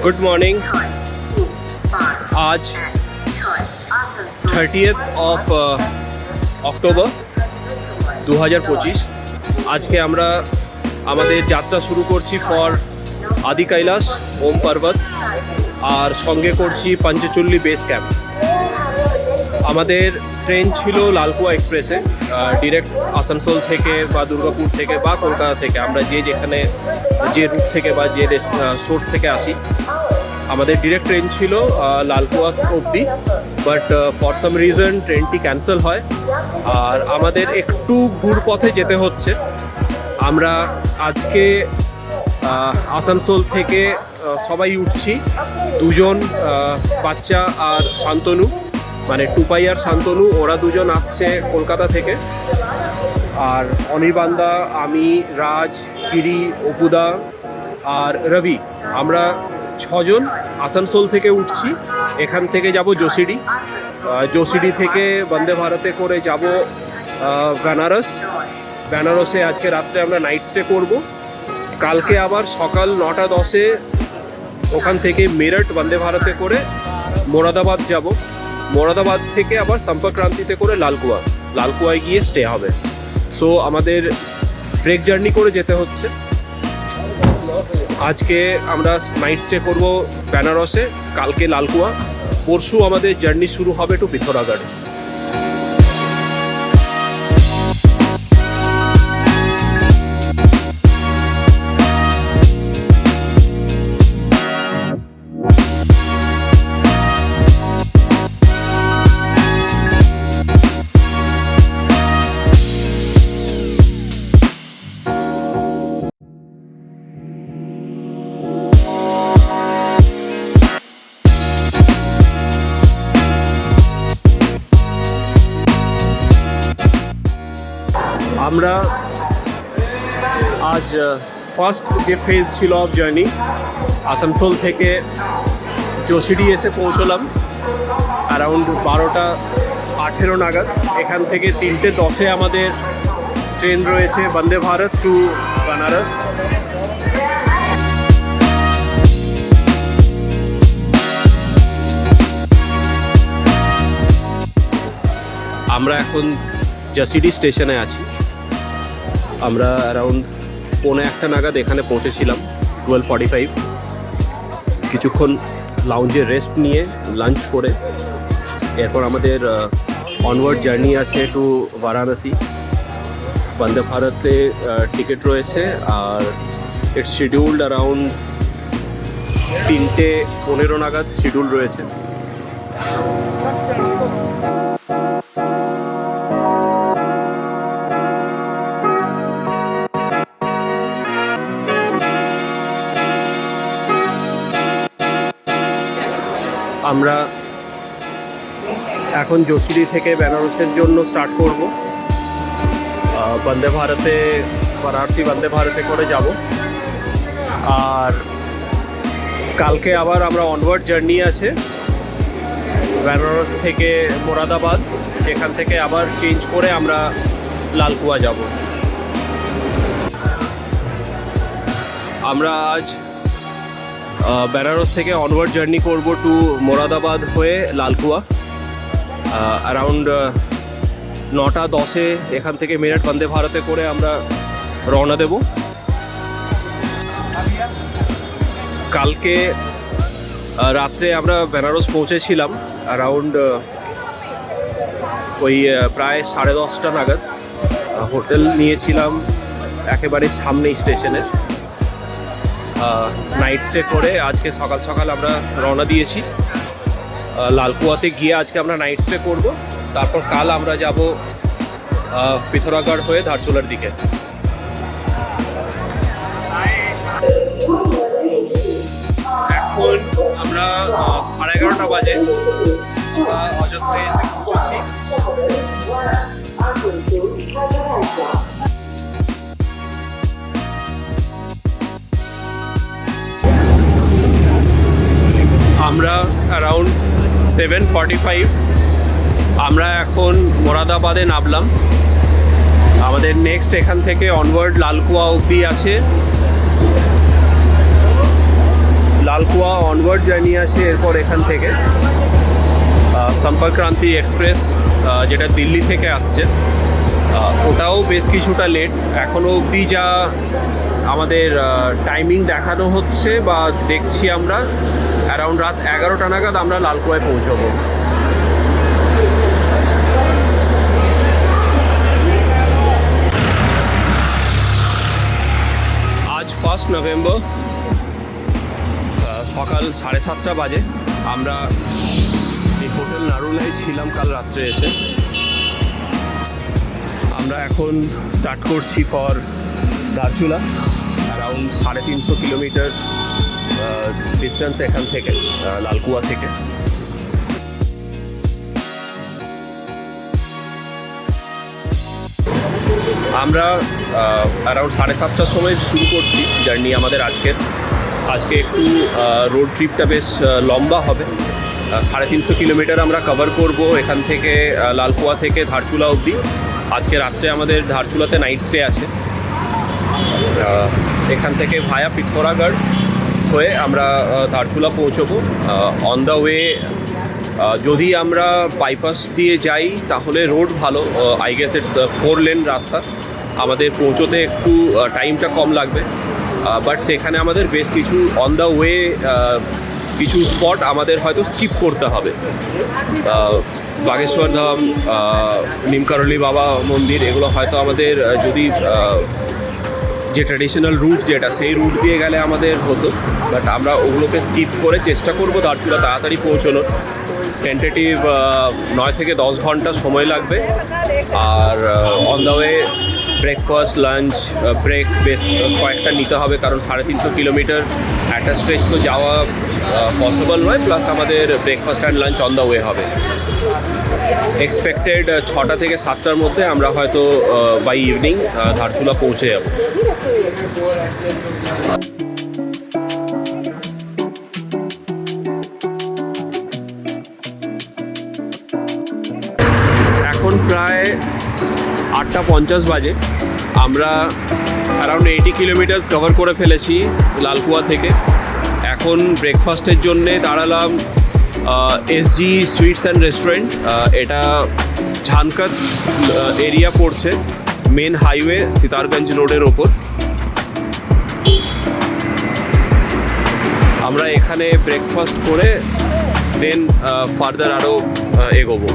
Good morning. आज 30th of October 2025। আজকে আমরা আমাদের যাত্রা শুরু করছি ফর আদি কৈলাস ওম পর্বত, আর সঙ্গে করছি পঞ্চচুল্লি বেস ক্যাম্প। আমাদের ট্রেন ছিল লালকুয়া এক্সপ্রেসে, ডিরেক্ট আসানসোল থেকে বা দুর্গাপুর থেকে বা কলকাতা থেকে, আমরা যেখানে যে রুট থেকে বা যে সোর্স থেকে আসি, আমাদের ডিরেক্ট ট্রেন ছিল লালকুয়া অবধি। বাট ফর সাম রিজন ট্রেনটি ক্যান্সেল হয় আর আমাদের একটু ঘুরপথে যেতে হচ্ছে। আমরা আজকে আসানসোল থেকে সবাই উঠছি, দুজন বাচ্চা আর শান্তনু, মানে টুপাই আর শান্তনু, ওরা দুজন আসছে কলকাতা থেকে। আর অনির্বাণদা, আমি, রাজ, গিরি, অপুদা আর রবি, আমরা 6 জন আসানসোল থেকে উঠছি। এখান থেকে যাব যোশিডি, যোশিডি থেকে বন্দে ভারতে করে যাব বেনারস। বেনারসে আজকে রাত্রে আমরা নাইট স্টে করব। কালকে আবার সকাল 9:10-এ ওখান থেকে মেরঠ বন্দে ভারতে করে মোরাদাবাদ যাব। মোরাদাবাদ থেকে আবার সম্পর্কক্রান্তিতে করে লালকুয়ায় গিয়ে স্টে হবে। সো আমাদের ট্রেক জার্নি করে যেতে হচ্ছে। আজকে আমরা নাইট স্টে করব বেনারসে, কালকে লালকুয়া, পরশু আমাদের জার্নি শুরু হবে টু পিথোরাগড়। আমরা আজ ফার্স্ট যে ফেজ ছিল অফ জার্নি, আসানসোল থেকে যোশিডি এসে পৌঁছলাম অ্যারাউন্ড 12:18 নাগাদ। এখান থেকে 3:10-এ আমাদের ট্রেন রয়েছে বন্দে ভারত টু বেনারস। আমরা এখন যোশিডি স্টেশনে আছি। আমরা অ্যারাউন্ড 1:45 নাগাদ এখানে পৌঁছেছিলাম, 12:45। কিছুক্ষণ লাউঞ্জে রেস্ট নিয়ে লাঞ্চ করে এরপর আমাদের অনওয়ার্ড জার্নি আছে টু বারাণসী। বন্দে ভারতে টিকিট রয়েছে আর ইটস শিডিউলড অ্যারাউন্ড 3:15 নাগাদ শিডিউল রয়েছে। আমরা এখন যোশিডি থেকে বেনারসের জন্য স্টার্ট করব। বন্দে ভারতে, বারাণসী বন্দে ভারতে করে যাব। আর কালকে আবার আমরা অনওয়ার্ড জার্নি আছে বেনারস থেকে মোরাদাবাদ, সেখান থেকে আবার চেঞ্জ করে আমরা লালকুয়া যাব। আমরা আজ বেনারস থেকে অনওয়ার্ড জার্নি করব টু মোরাদাবাদ হয়ে লালকুয়া। অ্যারাউন্ড 9:10 এখান থেকে মেরঠ বন্দে ভারতে করে আমরা রওনা দেব। কালকে রাত্রে আমরা বেনারস পৌঁছেছিলাম অ্যারাউন্ড ওই প্রায় 10:30 নাগাদ। হোটেল নিয়েছিলাম একেবারে সামনেই স্টেশনের। নাইট স্টে করে আজকে সকাল সকাল আমরা রওনা দিয়েছি। লালকুয়াতে গিয়ে আজকে আমরা নাইট স্টে করব, তারপর কাল আমরা যাব পিথোরাগড় হয়ে ধারচুলার দিকে। এখন আমরা 11:30 বাজে আমরা অযোধ্যায় এসে পৌঁছেছি। আমরা অ্যারাউন্ড 7:45 আমরা এখন মোরাদাবাদে নামলাম। আমাদের নেক্সট এখান থেকে অনওয়ার্ড লালকুয়া অবধি আছে। লালকুয়া অনওয়ার্ড জার্নি আছে। এরপর এখান থেকে সম্পর্ক ক্রান্তি এক্সপ্রেস যেটা দিল্লি থেকে আসছে, ওটাও বেশ কিছুটা লেট। এখনও অবধি যা আমাদের টাইমিং দেখানো হচ্ছে বা দেখছি আমরা, অ্যারাউন্ড রাত 11টা নাগাদ আমরা লালকুয়ায় পৌঁছবো। আজ 1 নভেম্বর সকাল 7:30 বাজে। আমরা এই হোটেল নারুলায় ছিলাম কাল রাত্রে এসে। আমরা এখন স্টার্ট করছি for Dharchula. Around 350 kilometre distance এখান থেকে, লালকুয়া থেকে। আমরা অ্যারাউন্ড 7:30টার সময় শুরু করছি জার্নি আমাদের আজকে একটু রোড ট্রিপটা বেশ লম্বা হবে। 350 কিলোমিটার আমরা কভার করব এখান থেকে, লালকুয়া থেকে ধারচুলা অবধি। আজকে রাত্রে আমাদের ধারচুলাতে নাইট স্টে আছে। এখান থেকে ভায়া পিথোরাগড় হয়ে আমরা ধারচুলা পৌঁছবো। অন দ্য ওয়ে যদি আমরা বাইপাস দিয়ে যাই তাহলে রোড ভালো, আই গেস ইটস 4 লেন রাস্তা, আমাদের পৌঁছোতে একটু টাইমটা কম লাগবে। বাট সেখানে আমাদের বেশ কিছু অন দ্য ওয়ে কিছু স্পট আমাদের হয়তো স্কিপ করতে হবে। বাগেশ্বর ধাম, নিমকারলি বাবা মন্দির, এগুলো হয়তো আমাদের যদি যে ট্র্যাডিশনাল রুট যেটা সেই রুট দিয়ে গেলে আমাদের হতো, বাট আমরা ওগুলোকে স্কিপ করে চেষ্টা করবো ধারচুলা তাড়াতাড়ি পৌঁছানোর। টেন্টেটিভ 9 থেকে 10 ঘন্টা সময় লাগবে। আর on the way breakfast, lunch, break বেশ কয়েকটা নিতে হবে, কারণ 350 কিলোমিটার একটা স্ট্রেচ তো যাওয়া পসিবল নয়। প্লাস আমাদের breakfast and lunch on the way হবে। এক্সপেক্টেড 6টা থেকে 7টার মধ্যে আমরা হয়তো বাই ইভিনিং ধারচুলা পৌঁছে যাব। এখন প্রায় 8:50 বাজে। আমরা অ্যারাউন্ড 80 কিলোমিটার্স কভার করে ফেলেছি লালকুয়া থেকে। এখন ব্রেকফাস্টের জন্যে দাঁড়ালাম এসজি সুইটস অ্যান্ড রেস্টুরেন্ট। এটা ঝানকাত এরিয়া পড়ছে, মেন হাইওয়ে সিতারগঞ্জ রোডের ওপর। আমরা এখানে ব্রেকফাস্ট করে দেন ফার্দার আরও এগোবো।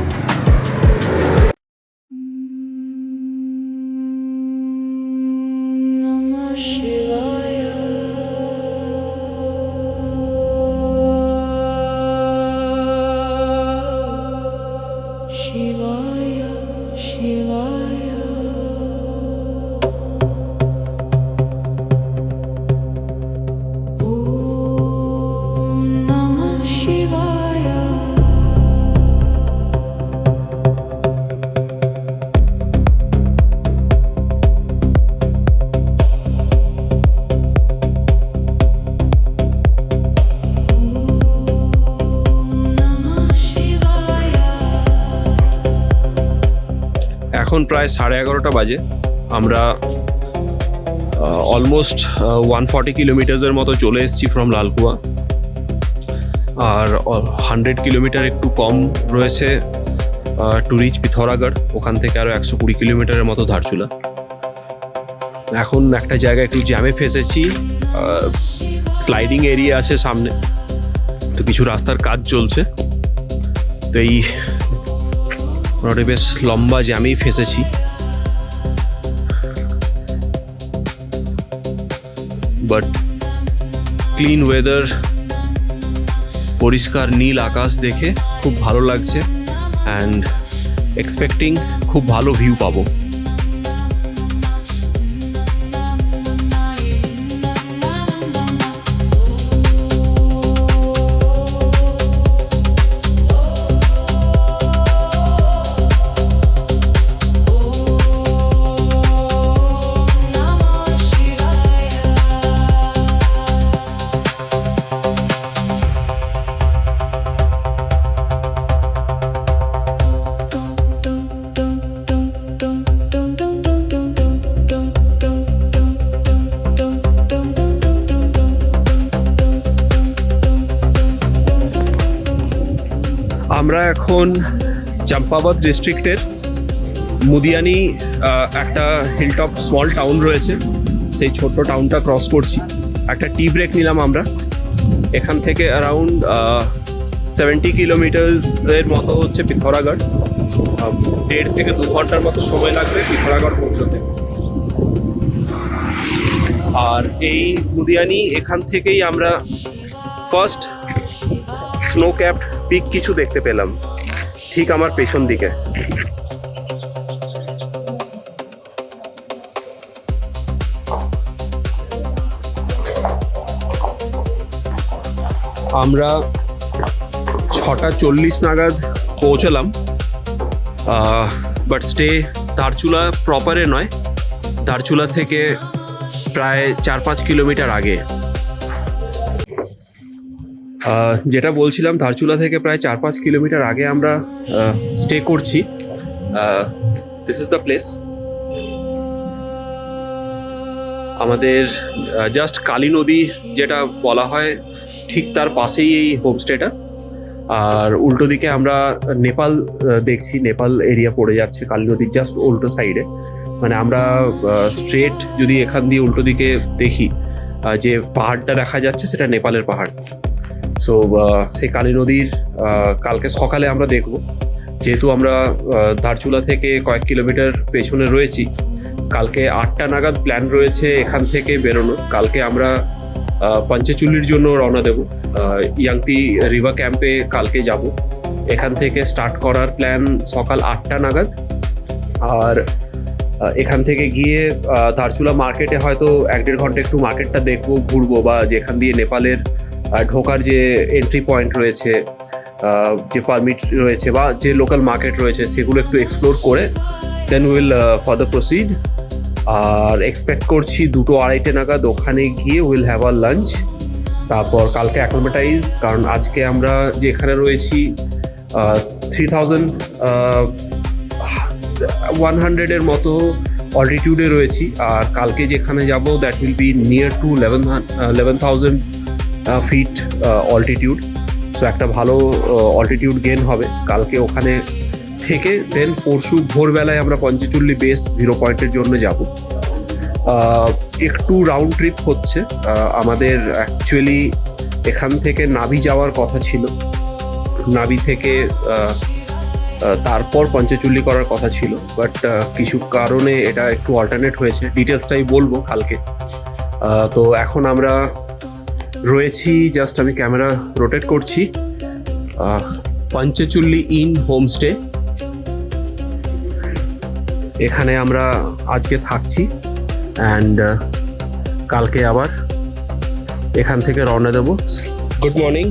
এখন প্রায় 11:30 বাজে। আমরা অলমোস্ট 140 কিলোমিটার্সের মতো চলে এসেছি ফ্রম লালকুয়া। আর 100 কিলোমিটার একটু কম রয়েছে টু রিচ পিথোরাগড়। ওখান থেকে আরও 120 কিলোমিটারের মতো ধারচুলা। এখন একটা জায়গায় একটু জ্যামে ফেসেছি, স্লাইডিং এরিয়া আছে সামনে, তো কিছু রাস্তার কাজ চলছে, তো এই রোডে বেশ লম্বা জ্যামেই ফেসেছি। বাট ক্লিন ওয়েদার, পরিষ্কার নীল আকাশ দেখে খুব ভালো লাগছে, অ্যান্ড এক্সপেক্টিং খুব ভালো ভিউ পাবো। আমরা এখন চম্পাবত ডিস্ট্রিক্টের মুদিয়ানি, একটা হিলটপ স্মল টাউন রয়েছে, সেই ছোট্ট টাউনটা ক্রস করছি। একটা টি ব্রেক নিলাম আমরা। এখান থেকে অ্যারাউন্ড 70 কিলোমিটার্স এর মতো হচ্ছে পিথোরাগড়। 1.5 থেকে 2 ঘন্টার মতো সময় লাগবে পিথোরাগড় পৌঁছতে। আর এই মুদিয়ানি, এখান থেকেই আমরা ফার্স্ট স্নো ক্যাপড পিক কিছু দেখতে পেলাম ঠিক আমার পেছন দিকে। আমরা 6:40 নাগাদ পৌঁছলাম, বাট স্টে ধারচুলা প্রপারে নয়, ধারচুলা থেকে প্রায় 4-5 কিলোমিটার আগে। যেটা বলছিলাম, ধারচুলা থেকে প্রায় 4-5 কিলোমিটার আগে আমরা স্টে করছি। This is the place. আমাদের জাস্ট কালী নদী যেটা বলা হয় ঠিক তার পাশেই এই হোমস্টেটা। আর উল্টো দিকে আমরা নেপাল দেখছি, নেপাল এরিয়া পড়ে যাচ্ছে কালী নদীর জাস্ট উল্টো সাইডে। মানে আমরা স্ট্রেট যদি এখান দিয়ে উল্টো দিকে দেখি, যে পাহাড়টা দেখা যাচ্ছে সেটা নেপালের পাহাড়। সো সেই কালী নদীর কালকে সকালে আমরা দেখব। যেহেতু আমরা ধারচুলা থেকে কয়েক কিলোমিটার পেছনে রয়েছি, কালকে 8টা নাগাদ প্ল্যান রয়েছে এখান থেকে বেরোনো। কালকে আমরা পঞ্চচুল্লির জন্য রওনা দেব। ইয়াংতি রিভার ক্যাম্পে কালকে যাব। এখান থেকে স্টার্ট করার প্ল্যান সকাল 8টা নাগাদ। আর এখান থেকে গিয়ে ধারচুলা মার্কেটে হয়তো 1-1.5 ঘন্টা একটু মার্কেটটা দেখবো, ঘুরবো, বা যেখান দিয়ে নেপালের ঢোকার যে এন্ট্রি পয়েন্ট রয়েছে, যে পারমিট রয়েছে, বা যে লোকাল মার্কেট রয়েছে, সেগুলো একটু এক্সপ্লোর করে দেন উইল ফার্দার প্রসিড। আর এক্সপেক্ট করছি 2-2:30 নাগাদ ওখানে গিয়ে উইল হ্যাভ আ লাঞ্চ। তারপর কালকে অ্যাক্লিমেটাইজ, কারণ আজকে আমরা যে এখানে রয়েছি 3100 এর মতো অল্টিটিউডে রয়েছি। আর কালকে যেখানে যাব that will be near to 11,000 feet altitude. So একটা ভালো অল্টিটিউড গেন হবে কালকে ওখানে থেকে। দেন পরশু ভোরবেলায় আমরা পঞ্চচুল্লি বেস 0 পয়েন্টের জন্য যাব। একটু রাউন্ড ট্রিপ হচ্ছে আমাদের। অ্যাকচুয়ালি এখান থেকে নাভি যাওয়ার কথা ছিল, নাভি থেকে তারপর পঞ্চচুল্লি করার কথা ছিল, বাট কিছু কারণে এটা একটু অল্টারনেট হয়েছে। ডিটেলসটাই বলবো কালকে। তো এখন আমরা রয়েছি, জাস্ট আমি ক্যামেরা রোটেট করছি, পঞ্চচুল্লি ইন হোমস্টে। এখানে আমরা আজকে থাকছি, অ্যান্ড কালকে আবার এখান থেকে রওনা দেব। Good morning.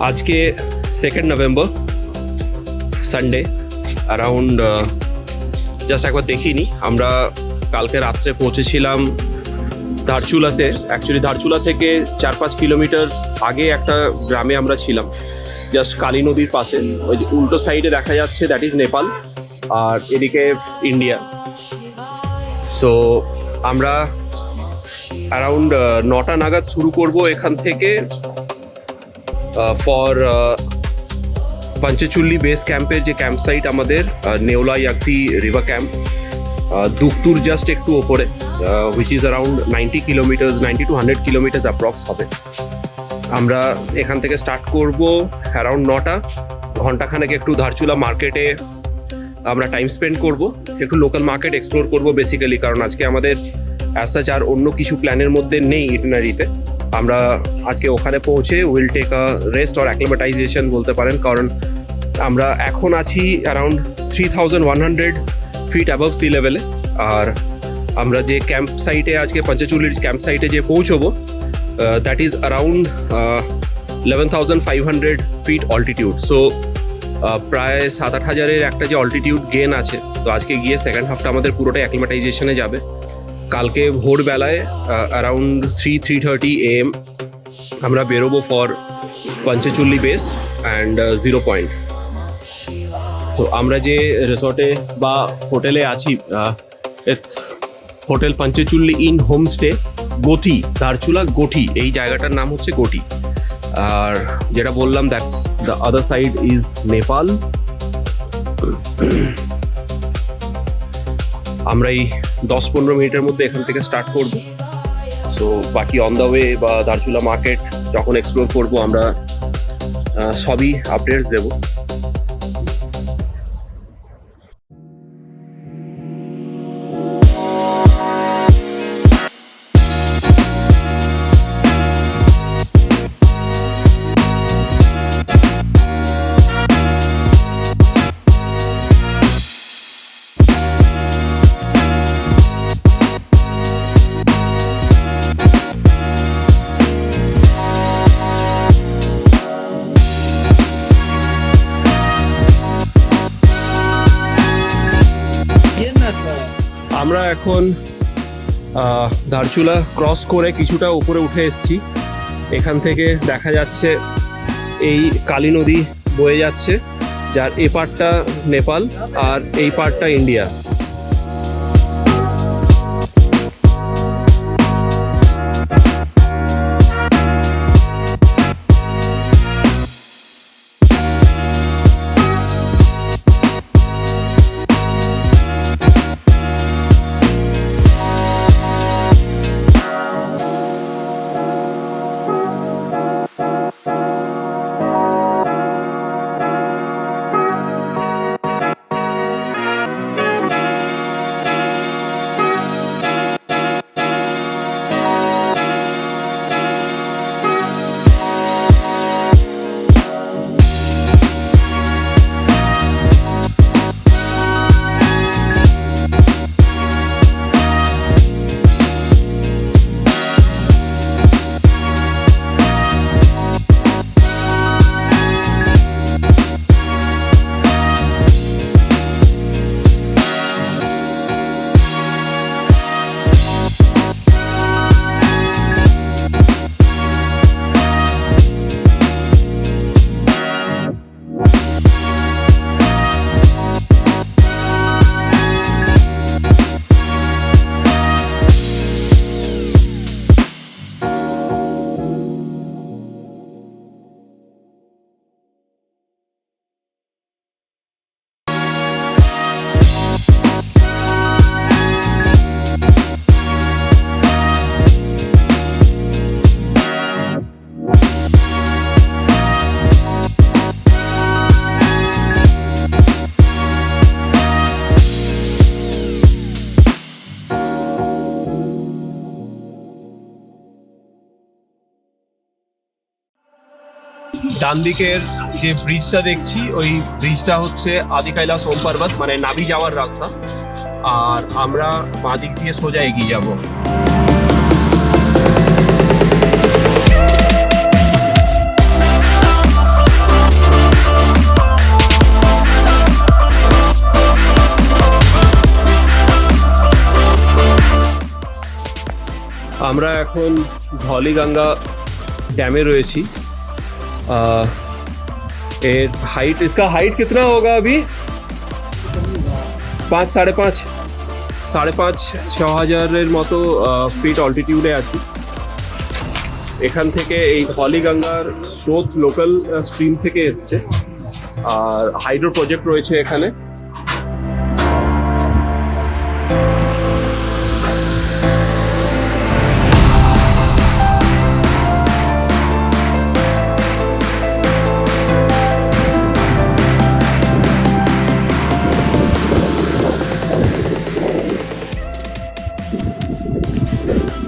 আজকে 2 নভেম্বর, সানডে। অ্যারাউন্ড জাস্ট একবার দেখিনি, আমরা কালকে রাত্রে পৌঁছেছিলাম ধারচুলাতে। অ্যাকচুয়ালি ধারচুলা থেকে 4-5 কিলোমিটার আগে একটা গ্রামে আমরা ছিলাম, জাস্ট কালী নদীর পাশে। ওই যে উল্টো সাইডে দেখা যাচ্ছে দ্যাট ইজ নেপাল, আর এদিকে ইন্ডিয়া। সো আমরা অ্যারাউন্ড 9টা নাগাদ শুরু করব এখান থেকে ফর পাঞ্চেচুল্লি বেস ক্যাম্পের যে ক্যাম্প সাইট আমাদের নেওলা ইয়াকতি রিভার ক্যাম্প, দুকতুর জাস্ট একটু ওপরে, which is around 90 kilometres, 90 to 100 kilometres approx হবে। আমরা এখান থেকে স্টার্ট করব অ্যারাউন্ড 9টা, ঘন্টাখানেক একটু ধারচুলা মার্কেটে আমরা টাইম স্পেন্ড করব, একটু লোকাল মার্কেট এক্সপ্লোর করব বেসিক্যালি, কারণ আজকে আমাদের অ্যাজ সাচ আর অন্য কিছু প্ল্যানের মধ্যে নেই ইটিনারিতে। আমরা আজকে ওখানে পৌঁছে will take a rest or acclimatisation বলতে পারেন, কারণ আমরা এখন আছি অ্যারাউন্ড 3100 ফিট অ্যাবভ সি লেভেলে। আর আমরা যে ক্যাম্প সাইটে আজকে পাঞ্চেচুল্লির ক্যাম্প সাইটে যে পৌঁছবো, that is around 11,500 feet altitude. So প্রায় 7-8 হাজারের একটা যে অল্টিটিউড গেন আছে। তো আজকে গিয়ে সেকেন্ড হাফটা আমাদের পুরোটাই অ্যাক্লিমেটাইজেশনে যাবে। কালকে ভোরবেলায় অ্যারাউন্ড 3:30 AM আমরা বেরোবো for Panchachuli base and 0 point. তো আমরা যে রিসর্টে বা হোটেলে আছি, it's hotel Panchachuli in homestay, Gothi, Dharchula Gothi, এই জায়গাটার নাম হচ্ছে গোঠি। আর যেটা বললাম, that's the other side is Nepal. আমরা এই 10-15 মিনিটের মধ্যে এখান থেকে স্টার্ট করব। সো বাকি অন দ্য ওয়ে বা ধারচুলা মার্কেট যখন এক্সপ্লোর করব আমরা সবই আপডেটস দেবো। আমরা এখন ধারচুলা ক্রস করে কিছুটা উপরে উঠে এসেছি। এখান থেকে দেখা যাচ্ছে এই কালী নদী বয়ে যাচ্ছে, যার এই পার্টটা নেপাল আর এই পার্টটা ইন্ডিয়া। ডান দিকের যে ব্রিজটা দেখছি, ওই ব্রিজটা হচ্ছে আদি কৈলাস ওম পর্বত, মানে নাভি যাওয়ার রাস্তা। আর আমরা বাঁ দিক দিয়ে সোজা এগিয়ে যাব। আমরা এখন ধলিগঙ্গা ড্যামে রয়েছি। এর हाइट, इसका हाइट कितना होगा अभी? 5-6 হাজারের মতো ফিট অল্টিটিউডে আছি। এখান থেকে এই ধলিগঙ্গার স্রোত লোকাল স্ট্রিম থেকে এসছে। আর হাইড্রো প্রজেক্ট রয়েছে এখানে।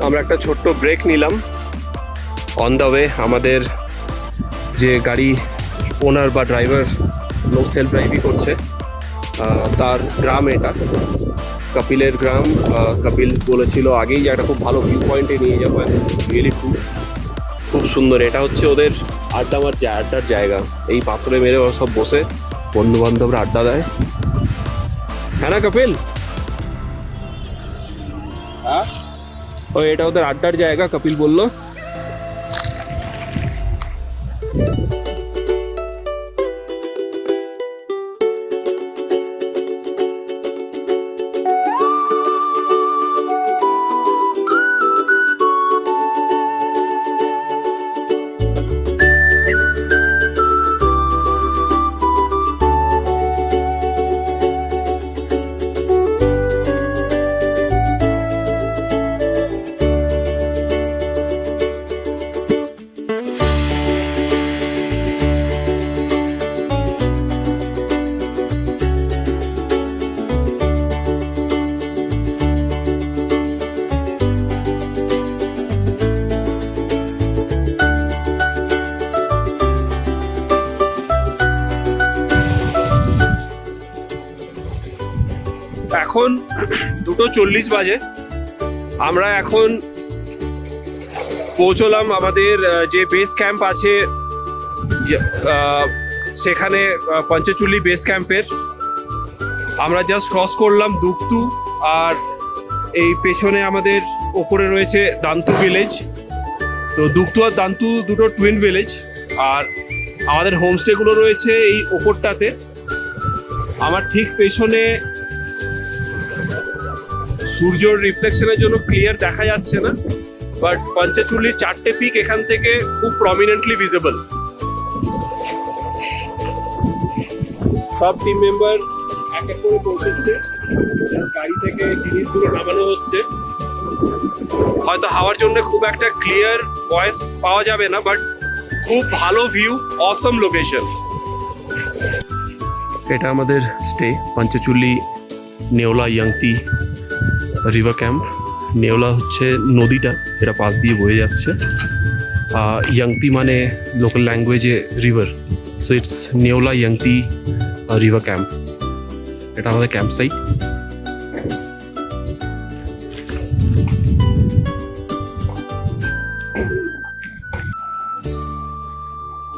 আমরা একটা ছোট্ট ব্রেক নিলাম অন দ্য ওয়ে। আমাদের যে গাড়ি ওনার বা ড্রাইভার লোক সেলফ ড্রাইভই করছে, তার গ্রাম এটা, কপিলের গ্রাম। কপিল বলেছিল আগেই যে একটা খুব ভালো ভিউ পয়েন্টে নিয়ে যাবো, রিয়েলি খুব সুন্দর। এটা হচ্ছে ওদের আড্ডার জায়গা। এই পাথরে মেরে ওরা সব বসে বন্ধু বান্ধবরা আড্ডা দেয়, হ্যাঁ না কপিল? হ্যাঁ, ও এটা ওদের আড্ডার জায়গা, কপিল বলল। এখন 2:40 বাজে। আমরা এখন পৌঁছলাম আমাদের যে বেস ক্যাম্প আছে সেখানে, পঞ্চচুল্লি বেস ক্যাম্পের। আমরা জাস্ট ক্রস করলাম দুকতু, আর এই পেছনে আমাদের ওপরে রয়েছে দান্তু ভিলেজ। তো দুকতু আর দান্তু দুটো টুইন ভিলেজ, আর আমাদের হোমস্টেগুলো রয়েছে এই ওপরটাতে। আমার ঠিক পেছনে সূর্যর রিফ্লেকশনের জন্য ক্লিয়ার দেখা যাচ্ছে না, বাট পঞ্চচুল্লির 4টে পিক এখান থেকে খুব প্রমিনেন্টলি ভিজিবল। সব টিম মেম্বার এক এক করে পৌঁছচ্ছে, গাড়ি থেকে জিনিসগুলো নামানো হচ্ছে। হয়তো হাওয়ার জন্য খুব একটা ক্লিয়ার ভয়েস পাওয়া যাবে না, বাট খুব ভালো ভিউ, অসম লোকেশন। এটা আমাদের stay, Panchchuli নেওলা Yangti river camp. নেওলা হচ্ছে নদীটা, এটা পাশ দিয়ে বয়ে যাচ্ছে। ইয়াংতি মানে লোকাল ল্যাঙ্গুয়েজে river, so it's Neola Yangti river camp. এটা আমাদের ক্যাম্প সাইট।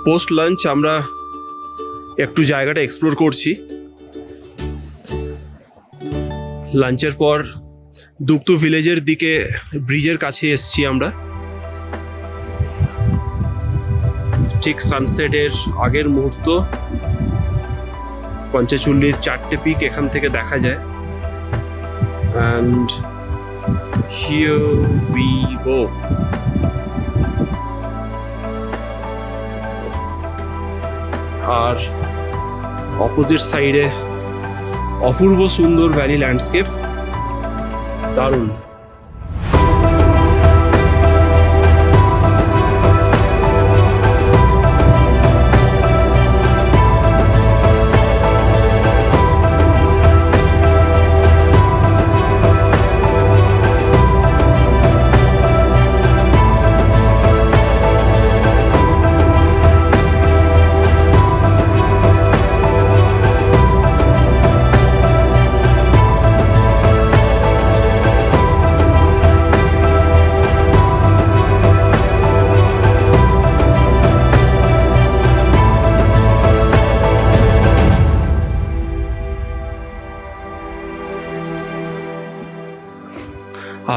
পোস্ট লাঞ্চ আমরা একটু জায়গাটা এক্সপ্লোর করছি। লাঞ্চের পর দুকতু ভিলেজের দিকে ব্রিজের কাছে এসছি আমরা। ঠিক সানসেটের আগের মুহূর্ত, পঞ্চচুল্লির 4টে পিক এখান থেকে দেখা যায়। And here we go. আর অপোজিট সাইডে অপূর্ব সুন্দর ভ্যালি ল্যান্ডস্কেপ, দারুণ।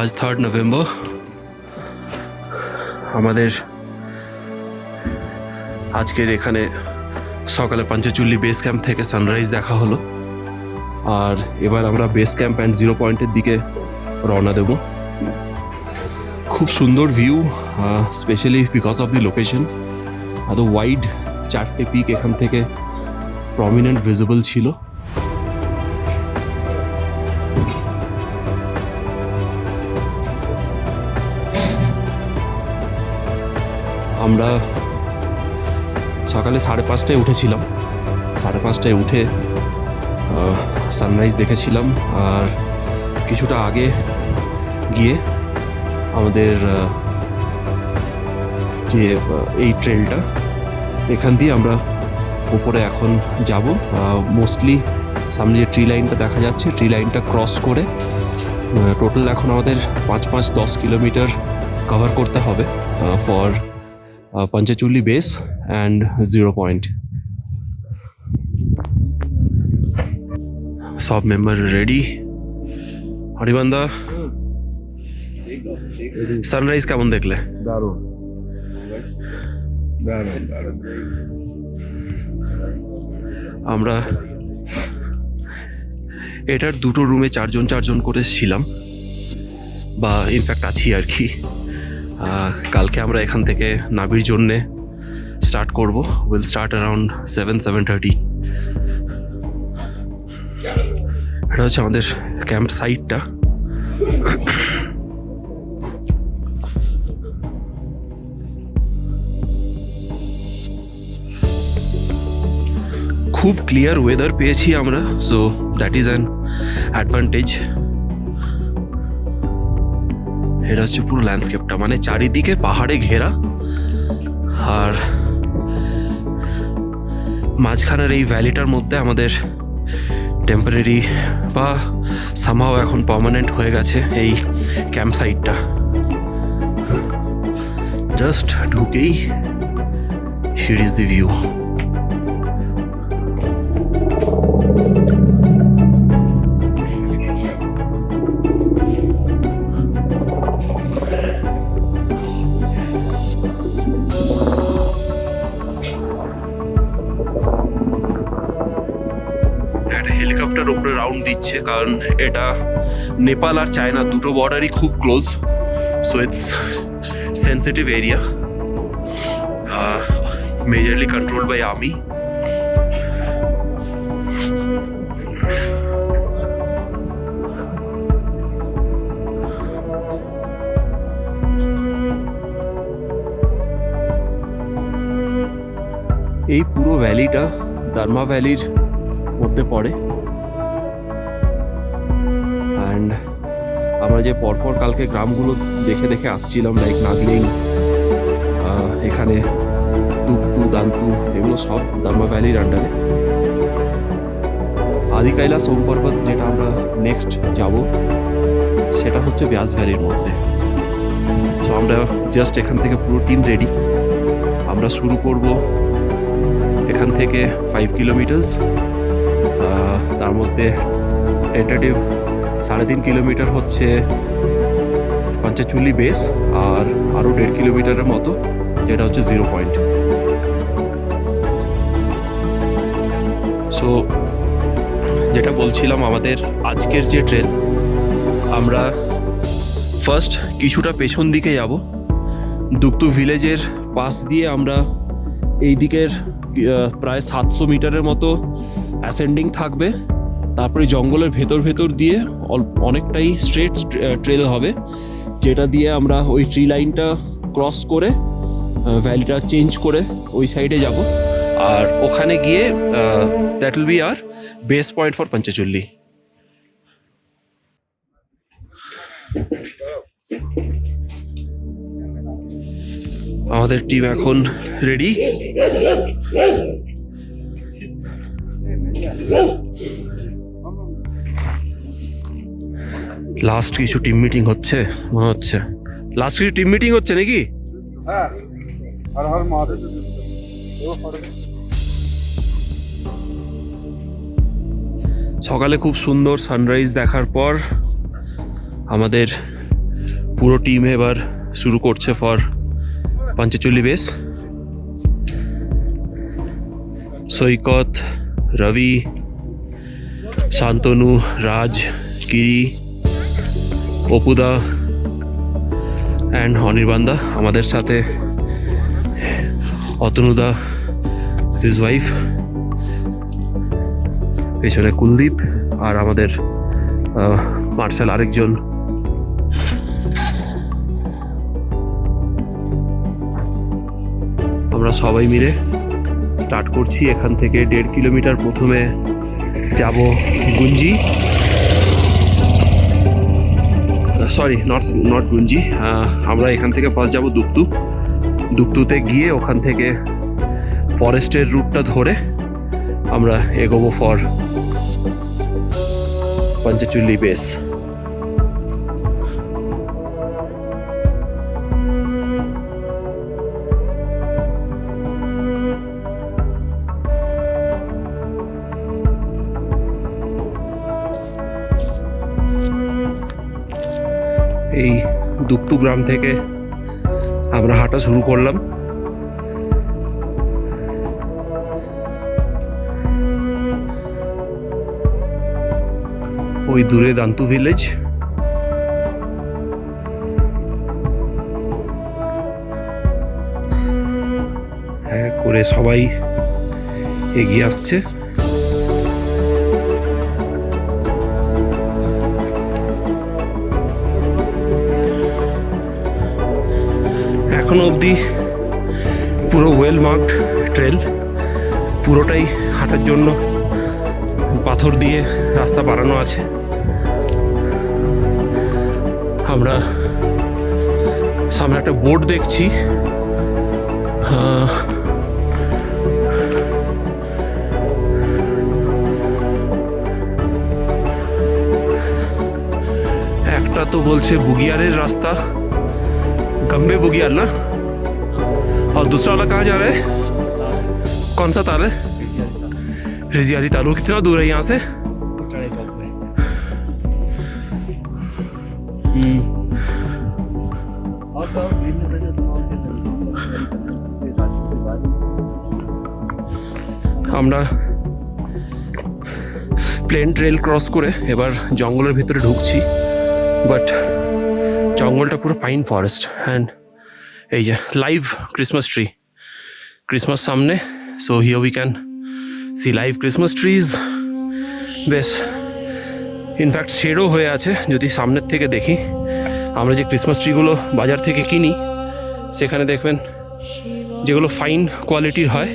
আজ 3 নভেম্বর। আমাদের আজকের এখানে সকালে পঞ্চচুল্লি বেস ক্যাম্প থেকে সানরাইজ দেখা হলো, আর এবার আমরা বেস ক্যাম্প অ্যান্ড 0 পয়েন্টের দিকে রওনা দেব। খুব সুন্দর view, specially because of the location. এত ওয়াইড 4টে পিক এখান থেকে প্রমিনেন্ট ভিজিবল ছিল। আমরা সকালে 5:30টায় উঠেছিলাম। 5:30টায় উঠে সানরাইজ দেখেছিলাম, আর কিছুটা আগে গিয়ে আমাদের যে এই ট্রেলটা, এখান দিয়ে আমরা উপরে এখন যাব। মোস্টলি সামনে যে ট্রি লাইনটা দেখা যাচ্ছে, ট্রি লাইনটা ক্রস করে টোটাল এখন আমাদের 5-10 কিলোমিটার কভার করতে হবে for Panchachuli base and 0 point. সব মেম্বার রেডি। হরিবান্দা, সানরাইজ কেমন দেখলে? দারুণ দারুণ দারুণ। আমরা এটার দুটো রুমে 4জন করে ছিলাম, বা ইনফ্যাক্ট আছি আর কি। কালকে আমরা এখান থেকে নাভির জন্যে স্টার্ট করব। Will start around 7-7:30। এটা হচ্ছে আমাদের ক্যাম্প সাইটটা। খুব ক্লিয়ার ওয়েদার পেয়েছি আমরা, so that is an advantage. এটা হচ্ছে পুরো ল্যান্ডস্কেপটা, মানে চারিদিকে পাহাড়ে ঘেরা, আর মাঝখানের এই ভ্যালিটার মধ্যে আমাদের টেম্পোরারি বা সামহাও এখন পার্মানেন্ট হয়ে গেছে এই ক্যাম্প সাইটটা। জাস্ট ঢুকেই here is the view. Helicopter উপরে রাউন্ড দিচ্ছে, কারণ এটা নেপাল আর চায়না দুটো বর্ডারই খুব close, so it's sensitive area, majorly controlled by army. এই পুরো ভ্যালিটা দারমা ভ্যালির মধ্যে পড়ে। অ্যান্ড আমরা যে পরপর কালকে গ্রামগুলো দেখে আসছিলাম, লাইক নাগলিং, এখানে টুকটু, দান্তু, এগুলো সব দারমা ভ্যালির আন্ডারে। আদি কৈলাস ওম পর্বত যেটা আমরা নেক্সট যাব, সেটা হচ্ছে ব্যাস ভ্যালির মধ্যে। সো আমরা জাস্ট এখান থেকে পুরো টিম রেডি। আমরা শুরু করব এখান থেকে 5 কিলোমিটার্স, তার মধ্যে টেন্টেটিভ 3.5 কিলোমিটার হচ্ছে পঞ্চচুল্লি বেস, আর আরও 1.5 কিলোমিটারের মতো যেটা হচ্ছে 0 পয়েন্ট। সো যেটা বলছিলাম, আমাদের আজকের যে ট্রেন, আমরা ফার্স্ট কিছুটা পেছন দিকে যাব। দুকতু ভিলেজের পাশ দিয়ে আমরা এই দিকের প্রায় 700 মিটারের মতো অ্যাসেন্ডিং থাকবে, তারপরে জঙ্গলের ভেতর দিয়ে অনেকটাই স্ট্রেট ট্রেল হবে, যেটা দিয়ে আমরা ওই ট্রি লাইনটা ক্রস করে ভ্যালিটা চেঞ্জ করে ওই সাইডে যাব, আর ওখানে গিয়ে that will be our base point for Panchachuli. আমাদের টিম এখন রেডি। লাস্ট কিছু টিম মিটিং হচ্ছে মনে হচ্ছে, লাস্ট কিছু টিম মিটিং হচ্ছে নাকি? হ্যাঁ, হর হর মহাদেব। সকালে খুব সুন্দর সানরাইজ দেখার পর আমাদের পুরো টিম এবার শুরু করছে ফর পঞ্চচুল্লি বেস। সৈকত, রবি, শান্তনু, রাজ, কিরি, অপুদা অ্যান্ড অনির্বাণদা আমাদের সাথে, অতনুদা উইথ হিজ ওয়াইফ। পেছনে কুলদীপ আর আমাদের মার্শাল আরেকজন। আমরা সবাই মিলে স্টার্ট করছি। এখান থেকে 1.5 কিলোমিটার প্রথমে যাব গুঞ্জি, সরি নট গুঞ্জি, আমরা এখান থেকে ফার্স্ট যাব দুকতু। দুকতুতে গিয়ে ওখান থেকে ফরেস্টের রুটটা ধরে আমরা এগোবো ফর পঞ্চচুল্লি বেস। এই দুকতু গ্রাম থেকে আমরা হাঁটা শুরু করলাম। ওই দূরে দান্তু ভিলেজ। হ্যাঁ করে সবাই এগিয়ে আসছে। এখনো অবধি পুরো ওয়েল মার্কড ট্রেল, পুরোটাই হাঁটার জন্য পাথর দিয়ে রাস্তা বানানো আছে। আমরা সামনে একটা বোর্ড দেখছি, একটা তো বলছে बुगियारेर रास्ता, गम्बे बुगियार ना, और दूसरा वाला कहाँ जा रहा है? कौन सा ताल है? रिजियारी तालु। कितना दूर है यहाँ से? আমরা প্লেন ট্রেল ক্রস করে এবার জঙ্গলের ভিতরে ঢুকছি, বাট জঙ্গলটা পুরো পাইন ফরেস্ট। অ্যান্ড এই যে লাইভ ক্রিসমাস ট্রি, ক্রিসমাস সামনে, so here we can see live Christmas trees. বেশ ইনফ্যাক্ট শেডও হয়ে আছে যদি সামনের থেকে দেখি। আমরা যে ক্রিসমাস ট্রিগুলো বাজার থেকে কিনি সেখানে দেখবেন যেগুলো ফাইন কোয়ালিটির হয়,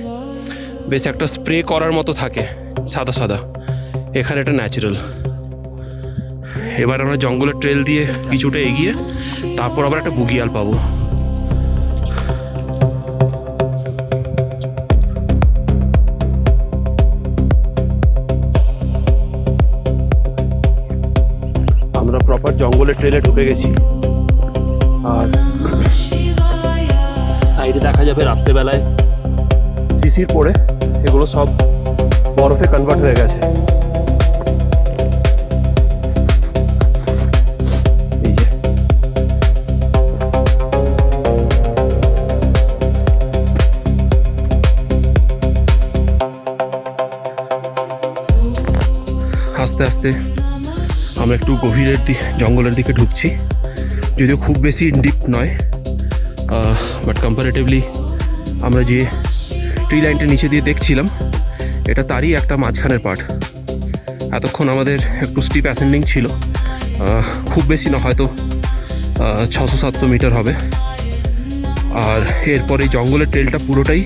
বেশ একটা স্প্রে করার মতো থাকে সাদা সাদা, এখানে এটা ন্যাচারাল। এবার আমরা জঙ্গলের ট্রেল দিয়ে কিছুটা এগিয়ে তারপর আবার একটা বুগিয়াল পাবো। আমরা প্রপার জঙ্গলের ট্রেলে ঢুকে গেছি, আর সাইডে দেখা যাবে রাত্রেবেলায় শিশির পড়ে এগুলো সব বরফে কনভার্ট হয়ে গেছে। এই যে আস্তে আস্তে আমরা একটু গভীরের জঙ্গলের দিকে ঢুকছি, যদিও খুব বেশি ডিপ নয়, বাট কম্পারেটিভলি আমরা যে ট্রি লাইনটা নিচে দিয়ে দেখছিলাম এটা তারই একটা মাঝখানের পার্ট। এতক্ষণ আমাদের একটু স্টিপ অ্যাসেন্ডিং ছিল, খুব বেশি না, হয়তো 600-700 মিটার হবে। আর এরপরে এই জঙ্গলের ট্রেলটা পুরোটাই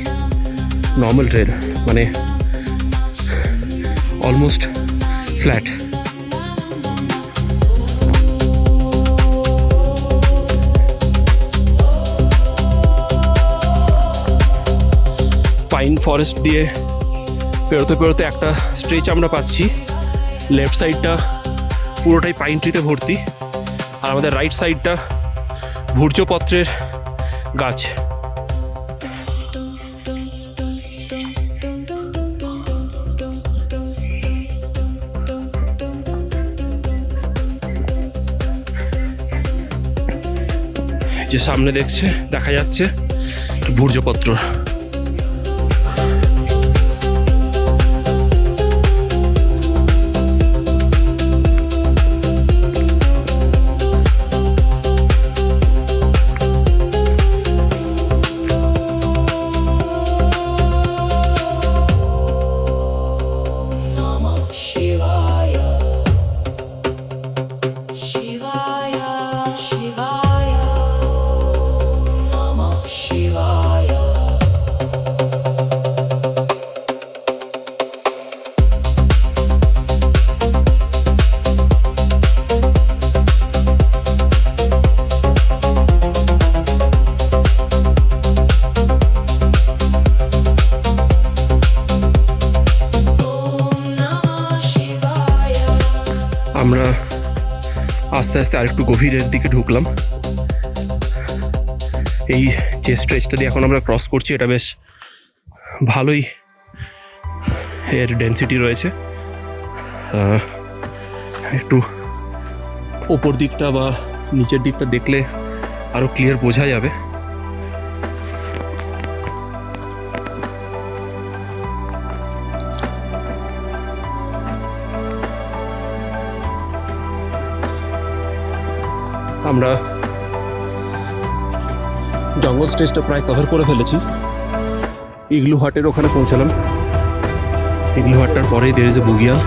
নর্মাল ট্রেল, মানে অলমোস্ট ফ্ল্যাট। পাইন ফরেস্ট দিয়ে পেরোতে পেরোতে একটা স্ট্রেচ আমরা পাচ্ছি। লেফট সাইডটা পুরোটাই পাইন ট্রিতে ভর্তি, আর আমাদের রাইট সাইডটা ভূর্জপত্রের গাছ। যে সামনে দেখা যাচ্ছে ভূর্জপত্র। আস্তে আস্তে আরেকটু গভীরের দিকে ঢুকলাম। এই যে স্ট্রেচটা দিয়ে এখন আমরা ক্রস করছি এটা বেশ ভালোই এর ডেন্সিটি রয়েছে। একটু ওপর দিকটা বা নিচের দিকটা দেখলে আরও ক্লিয়ার বোঝা যাবে। আমরা জঙ্গল স্টেজটা প্রায় কভার করে ফেলেছি। ইগলু হাটের ওখানে পৌঁছালাম। ইগলু হাটটার পরেই দের ইজ এ বুগিয়াল।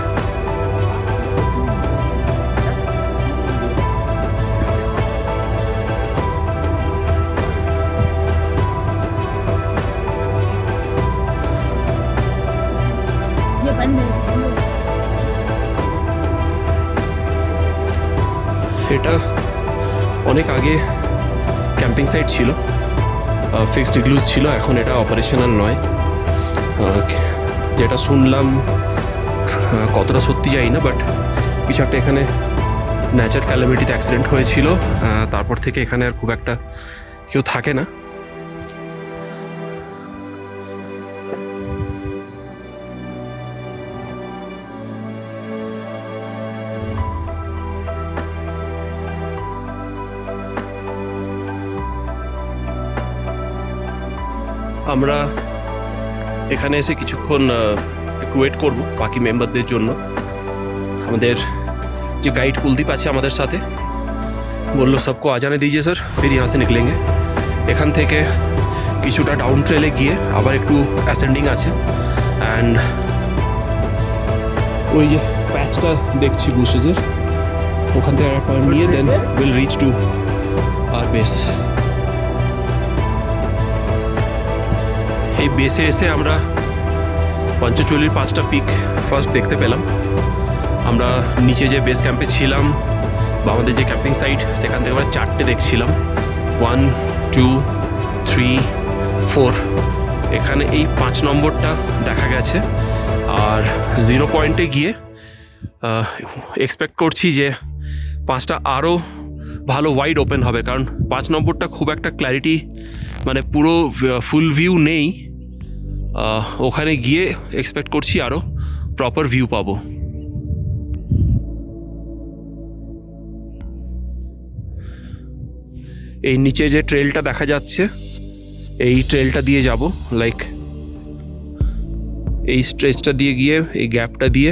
এটা অনেক আগে ক্যাম্পিং সাইট ছিল, ফিক্সড ইগলুজ ছিল, এখন এটা অপারেশনাল নয়। যেটা শুনলাম কতটা সত্যি জানি না, বাট কিছু একটা এখানে ন্যাচার ক্যালামিটিতে অ্যাক্সিডেন্ট হয়েছিল, তারপর থেকে এখানে আর খুব একটা কেউ থাকে না। আমরা এখানে এসে কিছুক্ষণ একটু ওয়েট করব বাকি মেম্বারদের জন্য। আমাদের যে গাইড কুলদীপ আছে আমাদের সাথে, বললো সবকো আ জানে দিজিয়ে স্যার, ফির ইহাঁ সে নিকলেঙ্গে। এখান থেকে কিছুটা ডাউন ট্রেলে গিয়ে আবার একটু অ্যাসেন্ডিং আছে, অ্যান্ড ওই যে প্যাচটা দেখছি বুশেসের, ওখান থেকে একটা নিয়ে then will reach to our base. এই বেসে এসে আমরা পঞ্চচল্লির 5টা পিক ফার্স্ট দেখতে পেলাম। আমরা নিচে যে বেস ক্যাম্পে ছিলাম বা আমাদের যে ক্যাম্পিং সাইট, সেখান থেকে আমরা 4টে দেখছিলাম, 1, 2, 3, 4। এখানে এই 5 নম্বরটা দেখা গেছে। আর 0 পয়েন্টে গিয়ে এক্সপেক্ট করছি যে 5টা আরও ভালো ওয়াইড ওপেন হবে, কারণ 5 নম্বরটা খুব একটা ক্ল্যারিটি, মানে পুরো ফুল ভিউ নেই। ওখানে গিয়ে এক্সপেক্ট করছি আরও প্রপার ভিউ পাবো। এই নিচে যে ট্রেলটা দেখা যাচ্ছে, এই ট্রেলটা দিয়ে যাব, লাইক এই স্ট্রেচটা দিয়ে গিয়ে এই গ্যাপটা দিয়ে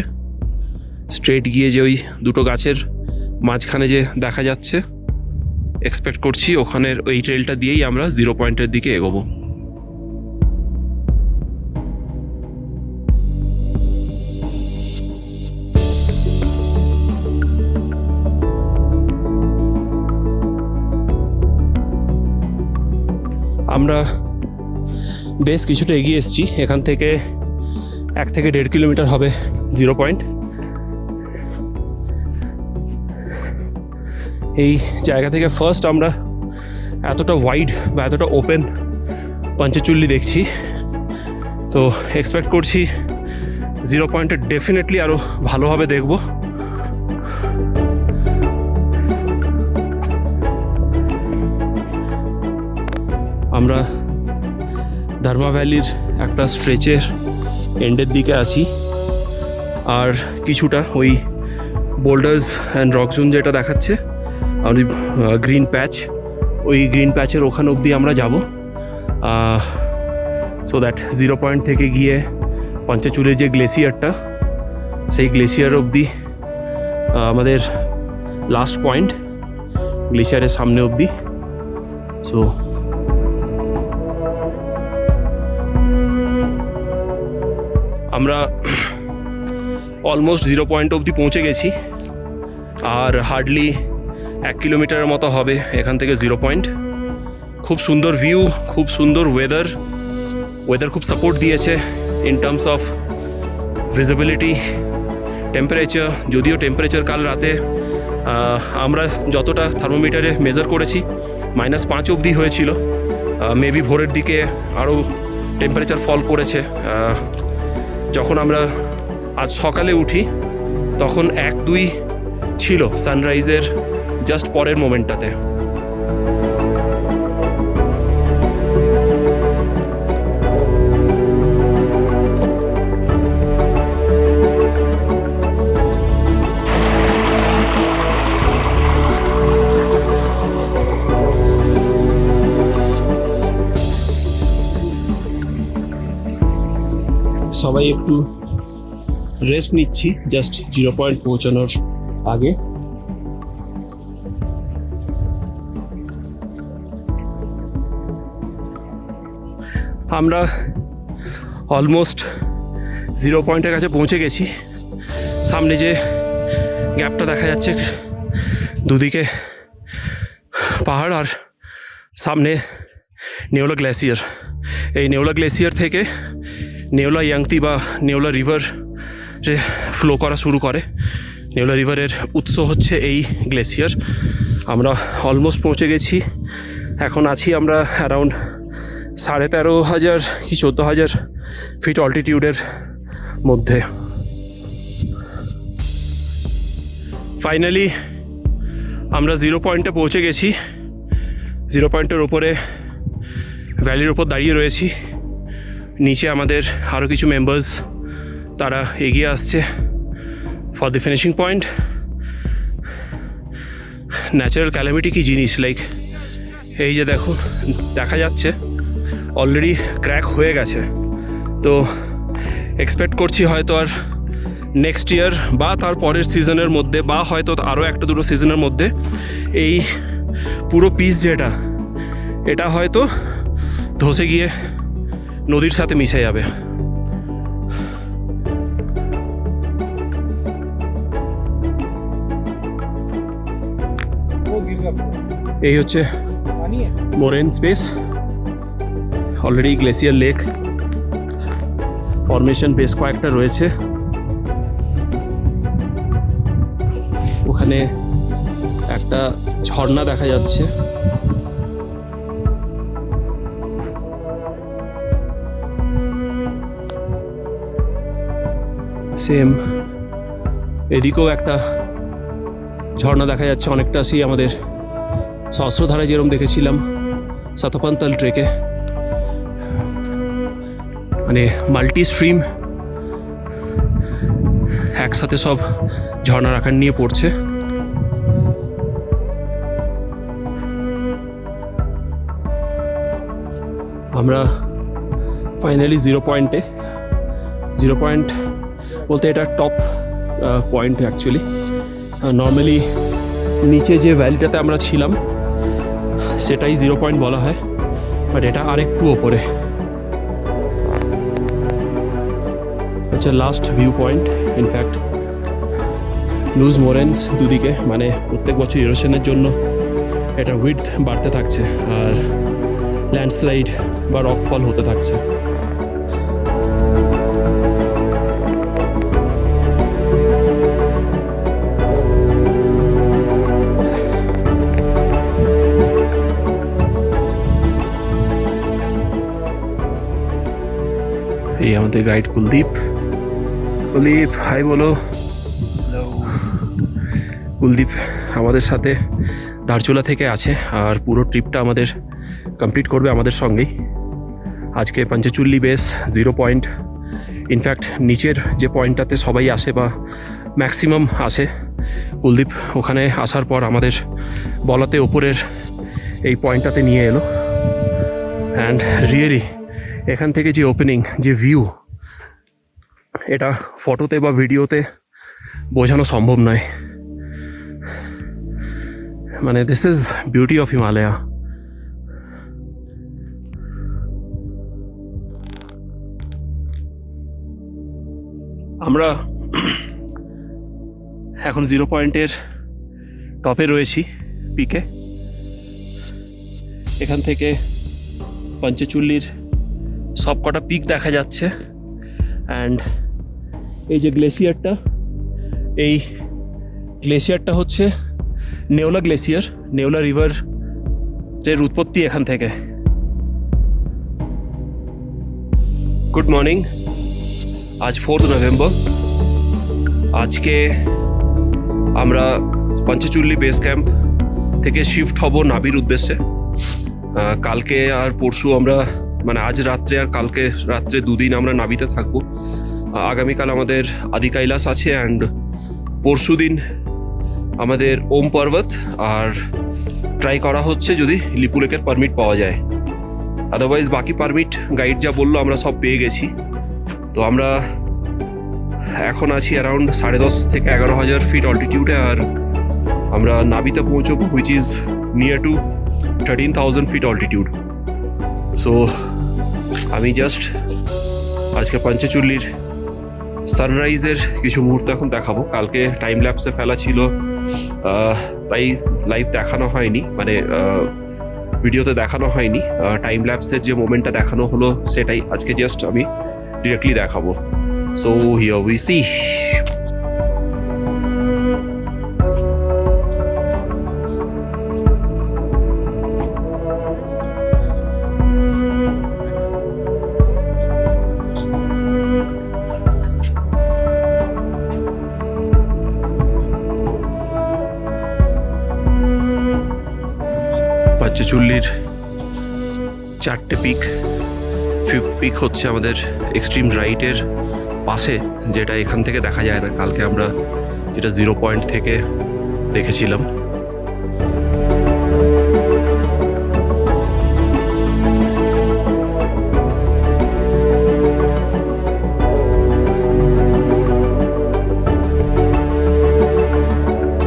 স্ট্রেট গিয়ে যে ওই দুটো গাছের মাঝখানে যে দেখা যাচ্ছে, এক্সপেক্ট করছি ওখানের ওই ট্রেলটা দিয়েই আমরা 0 পয়েন্টের দিকে এগোবো। আমরা বেশ কিছুটা এগিয়ে এসেছি। এখান থেকে 1 থেকে 1.5 কিলোমিটার হবে 0 পয়েন্ট। এই জায়গা থেকে ফার্স্ট আমরা এতটা ওয়াইড বা এতটা ওপেন পঞ্চচল্লি দেখছি, তো এক্সপেক্ট করছি 0 পয়েন্টে ডেফিনেটলি আরও ভালোভাবে দেখব। আমরা ধর্মা ভ্যালির একটা স্ট্রেচের এন্ডের দিকে আছি, আর কিছুটা ওই বোল্ডার্স অ্যান্ড রক জোন যেটা দেখাচ্ছে, আর ওই গ্রিন প্যাচ, ওই গ্রিন প্যাচের ওখানে অবধি আমরা যাব, সো দ্যাট 0 পয়েন্ট থেকে গিয়ে পঞ্চচুলের যে গ্লেসিয়ারটা, সেই গ্লেসিয়ার অবধি আমাদের লাস্ট পয়েন্ট, গ্লেসিয়ারের সামনে অবধি। সো আমরা অলমোস্ট 0 পয়েন্ট অবধি পৌঁছে গেছি, আর হার্ডলি 1 কিলোমিটারের মতো হবে এখান থেকে 0 পয়েন্ট। খুব সুন্দর ভিউ, খুব সুন্দর ওয়েদার খুব সাপোর্ট দিয়েছে in terms of visibility, temperature. যদিও টেম্পারেচার কাল রাতে আমরা যতটা থার্মোমিটারে মেজার করেছি -5 অবধি হয়েছিল, মেবি ভোরের দিকে আরও টেম্পারেচার ফল করেছে। যখন আমরা আজ সকালে উঠি তখন 1-2 ছিল সানরাইজের জাস্ট পরের মোমেন্টটাতে। সবাই একটু রেস্ট নিচ্ছি জাস্ট 0 পয়েন্ট পৌঁছানোর আগে। আমরা অলমোস্ট 0 পয়েন্টের কাছে পৌঁছে গেছি। সামনে যে গ্যাপটা দেখা যাচ্ছে, দুদিকে পাহাড় আর সামনে নেওলা গ্লেসিয়ার। এই নেওলা গ্লেসিয়ার থেকে নেওলা ইয়াংতি বা নেওলা রিভার যে ফ্লো করা শুরু করে। নেওলা রিভারের উৎস হচ্ছে এই গ্লেসিয়ার। আমরা অলমোস্ট পৌঁছে গেছি। এখন আছি আমরা অ্যারাউন্ড 13,500 কি 14,000 ফিট অল্টিটিউডের মধ্যে। ফাইনালি আমরা 0 পয়েন্টে পৌঁছে গেছি। 0 পয়েন্টের ওপরে ভ্যালির ওপর দাঁড়িয়ে রয়েছি। নিচে আমাদের আরও কিছু মেম্বার্স তারা এগিয়ে আসছে for the finishing point. Natural calamity কি জিনিস, লাইক এই যে দেখুন দেখা যাচ্ছে অলরেডি ক্র্যাক হয়ে গেছে। তো এক্সপেক্ট করছি হয়তো আর নেক্সট ইয়ার বা তার পরের সিজনের মধ্যে বা হয়তো আরও 1-2 সিজনের মধ্যে এই পুরো পিস যেটা এটা হয়তো ধসে গিয়ে নদীর সাথে মিশে যাবে। এই হচ্ছে moraine space. Already glacier lake formation বেশ কয়েকটা রয়েছে। ওখানে একটা ঝর্ণা দেখা যাচ্ছে। সেম এদিকেও একটা ঝর্ণা দেখা যাচ্ছে, অনেকটা সেই আমাদের সহস্রধারায় যেরকম দেখেছিলাম সাতপান্তল ট্রেকে। মানে মাল্টি স্ট্রিম একসাথে সব ঝর্ণার আকার নিয়ে পড়ছে। আমরা ফাইনালি 0 পয়েন্টে। 0 পয়েন্ট বলতে এটা টপ পয়েন্ট অ্যাকচুয়ালি। নর্মালি নিচে যে ভ্যালিটাতে আমরা ছিলাম সেটাই 0 পয়েন্ট বলা হয়, বাট এটা আরেকটু ওপরে। হচ্ছে last view point. In fact loose moraines দুদিকে, মানে প্রত্যেক বছর ইরোশনের জন্য এটা উইডথ বাড়তে থাকছে আর ল্যান্ডস্লাইড বা রকফল হতে থাকছে। এই আমাদের গাইড কুলদীপ। কুলদীপ হাই বলো। কুলদীপ আমাদের সাথে ধারচুলা থেকে আছে আর পুরো ট্রিপটা আমাদের কমপ্লিট করবে আমাদের সঙ্গেই। আজকে পঞ্চচুল্লি বেস 0 পয়েন্ট। ইনফ্যাক্ট নিচের যে পয়েন্টটাতে সবাই আসে বা ম্যাক্সিমাম আসে, কুলদীপ ওখানে আসার পর আমাদের বলাতে ওপরের এই পয়েন্টটাতে নিয়ে এলো। অ্যান্ড রিয়েলি এখান থেকে যে ওপেনিং, যে ভিউ, এটা ফটোতে বা ভিডিওতে বোঝানো সম্ভব নয়। মানে this is beauty of Himalaya. আমরা এখন 0 পয়েন্টের টপে রয়েছি, পিকে। এখান থেকে পঞ্চচুল্লির সব কটা পিক দেখা যাচ্ছে। অ্যান্ড এই যে গ্লেসিয়ারটা, এই গ্লেসিয়ারটা হচ্ছে নেওলা গ্লেসিয়ার। নেওলা রিভারের উৎপত্তি এখান থেকে। Good morning. আজ 4 নভেম্বর। আজকে আমরা পঞ্চচুল্লি বেস ক্যাম্প থেকে শিফট হব নাবির উদ্দেশ্যে। কালকে আর পরশু আমরা মানে আজ রাত্রে আর কালকে রাত্রে দুদিন আমরা নাবিতে থাকবো। আগামীকাল আমাদের আদি কৈলাস আছে অ্যান্ড পরশু দিন আমাদের ওম পর্বত। আর ট্রাই করা হচ্ছে যদি লিপু লেকের পারমিট পাওয়া যায়, আদারওয়াইজ বাকি পারমিট গাইড যা বললো আমরা সব পেয়ে গেছি। তো আমরা এখন আছি অ্যারাউন্ড 10.5 থেকে 11,000 ফিট অল্টিটিউডে, আর আমরা নাবিতে পৌঁছবো which is near to 13,000 feet altitude. So আমি জাস্ট আজকে পঞ্চচুল্লির সানরাইজের কিছু মুহূর্ত এখন দেখাবো। কালকে টাইম ল্যাপসে ফেলা ছিল, তাই লাইভ দেখানো হয়নি, মানে ভিডিওতে দেখানো হয়নি। টাইম ল্যাপসের যে মোমেন্টটা দেখানো হলো সেটাই আজকে জাস্ট আমি ডিরেক্টলি দেখাবো। So here we see. পঞ্চচুল্লির 4টে পিক। ফিফথ পিক হচ্ছে আমাদের এক্সট্রিম রাইটের পাশে, যেটা এখান থেকে দেখা যায় না। কালকে আমরা যেটা 0 পয়েন্ট থেকে দেখেছিলাম।